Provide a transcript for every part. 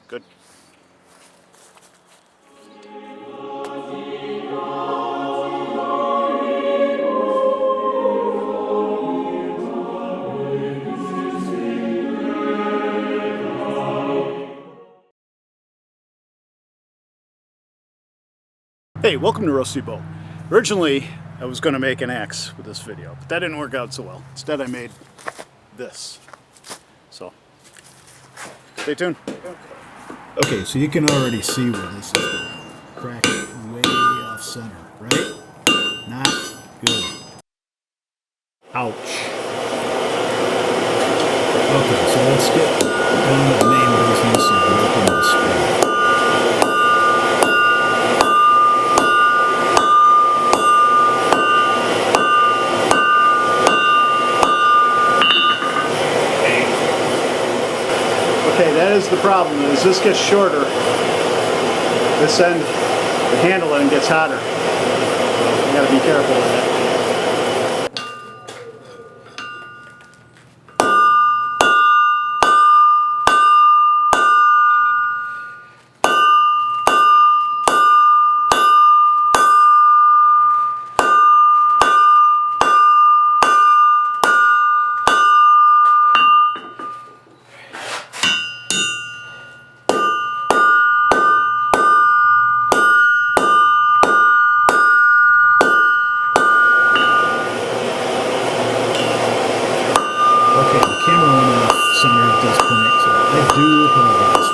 Good. Hey, welcome to Rusty Boat. Originally, I was going to make an axe with this video, but that didn't work out so well. Instead, I made this. So, stay tuned. Okay, so you can already see where this is going. Crack it way off center, right? Not good. Ouch. Okay, so let's get down to the main business of making this spray. Okay, that is the problem. As this gets shorter, this end, the handle end gets hotter. You gotta be careful with that. Okay, the camera went off center at this point, so I do apologize.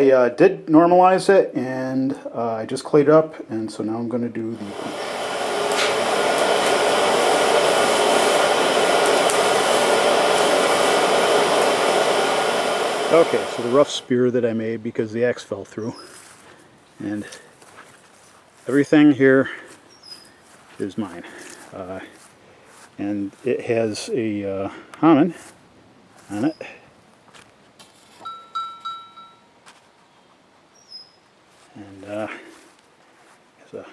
I did normalize it, and I just clayed it up, and so now I'm going to do the punch. Okay, so the rough spear that I made because the axe fell through, and everything here is mine. And it has a Hammond on it. And there's a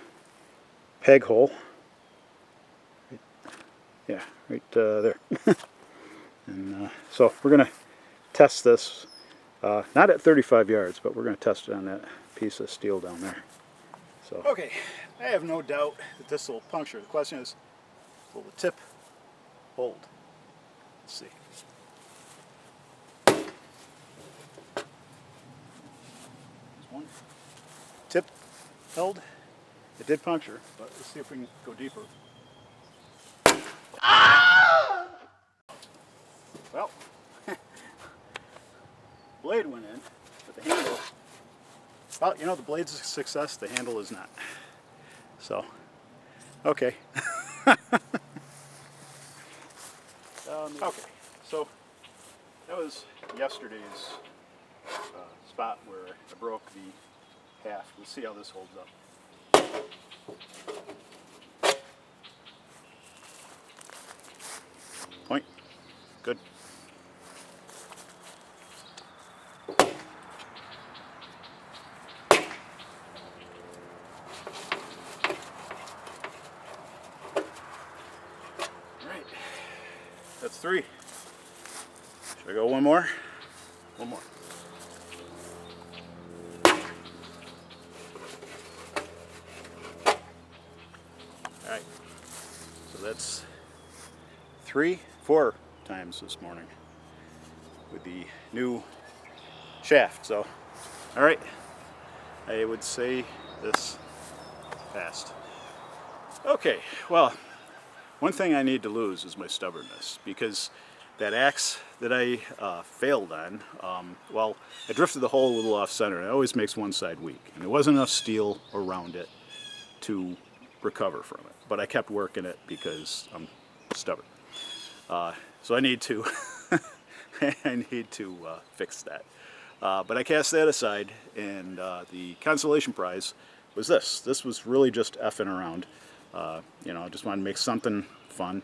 peg hole. Right there. And so we're going to test this, not at 35 yards, but we're going to test it on that piece of steel down there. So. Okay, I have no doubt that this will puncture. The question is, will the tip hold? Let's see. There's one. Tip held. It did puncture, but let's see if we can go deeper. Ah! Well, blade went in, but the handle, well, you know, the blade's a success, the handle is not. So, okay. Okay, so that was yesterday's spot where I broke the half. We'll see how this holds up. Point. Good. Alright. That's 3. Should I go one more? One more. Alright. So that's 4 times this morning with the new shaft. So, alright. I would say this fast. Okay, well, one thing I need to lose is my stubbornness, because that axe that I failed on, well, I drifted the hole a little off center. It always makes one side weak, and there wasn't enough steel around it to recover from it. But I kept working it because I'm stubborn. So I need to fix that. But I cast that aside, and the consolation prize was this. This was really just effing around. You know, I just wanted to make something fun,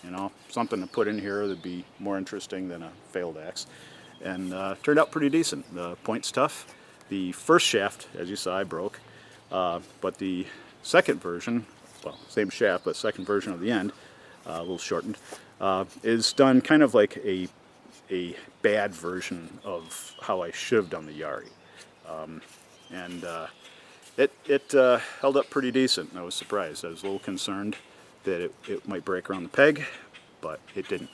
you know, something to put in here that'd be more interesting than a failed axe. And turned out pretty decent. The point's tough. The first shaft, as you saw, I broke. But the second version, well, same shaft, but second version of the end, a little shortened, is done kind of like a bad version of how I should have done the Yari. It held up pretty decent, and I was surprised. I was a little concerned that it might break around the peg, but it didn't.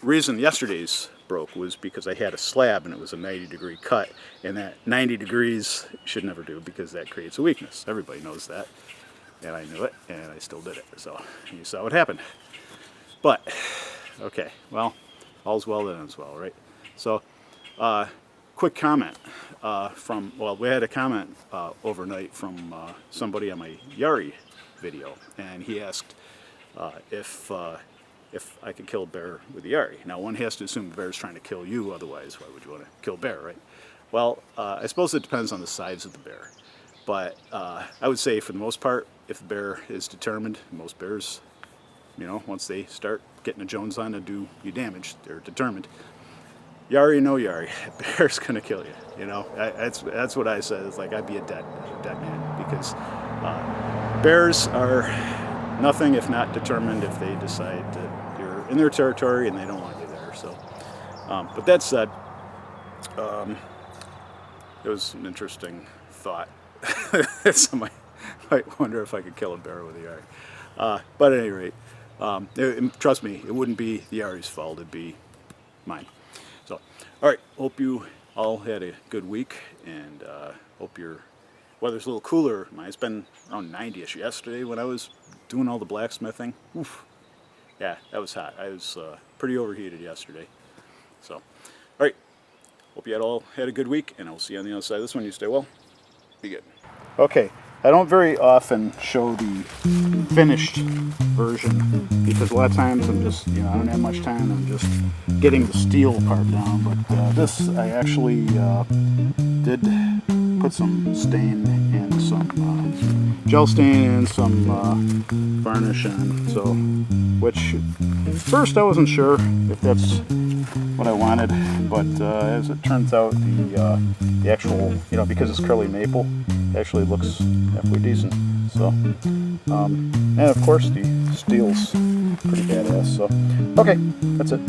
Reason yesterday's broke was because I had a slab and it was a 90-degree cut, and that 90 degrees should never do because that creates a weakness. Everybody knows that, and I knew it, and I still did it. So you saw what happened. But okay, well, all's well that ends well, right? So quick comment from, well, we had a comment overnight from somebody on my Yari video, and he asked if I could kill a bear with the Yari. Now, one has to assume the bear's trying to kill you, otherwise why would you want to kill a bear, right? Well, I suppose it depends on the size of the bear, but I would say for the most part, if the bear is determined, most bears, you know, once they start getting a Jones on to do you damage, they're determined. Yari, no Yari, bear's gonna kill you. You know, that's what I said. It's like I'd be a dead man, because bears are nothing if not determined if they decide that you're in their territory and they don't want you there. So, but that said, it was an interesting thought. Somebody might wonder if I could kill a bear with a Yari. But at any rate, trust me, it wouldn't be the Yari's fault. It'd be mine. So, all right, hope you all had a good week, and hope your weather's a little cooler. It's been around 90-ish yesterday when I was doing all the blacksmithing. Oof. Yeah, that was hot. I was pretty overheated yesterday. So, all right, hope you all had a good week, and I'll see you on the other side of this one. You stay well. Be good. Okay, I don't very often show the finished version because a lot of times I'm just, I don't have much time. I'm just getting the steel part down. But this, I actually did put some stain and some gel stain and some varnish on. So, which first I wasn't sure if that's what I wanted, but as it turns out, the actual, because it's curly maple, it actually looks halfway decent. So, and of course the steel's pretty badass. So, okay, that's it.